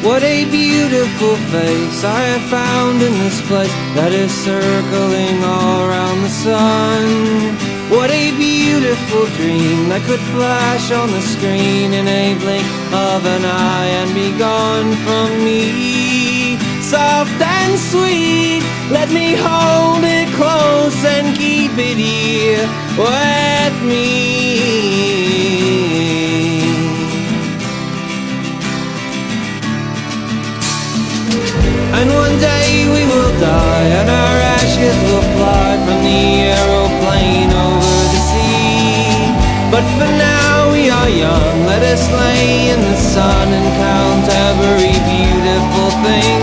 What a beautiful face I have found in this place that is circling all around the sun. What a beautiful dream that could flash on the screen in a blink of an eye and be gone from me. Soft and sweet, let me hold it close and keep it here with me. And one day we will die, and our ashes will fly from the aeroplane over the sea. But for now we are young, let us lay in the sun and count every beautiful thing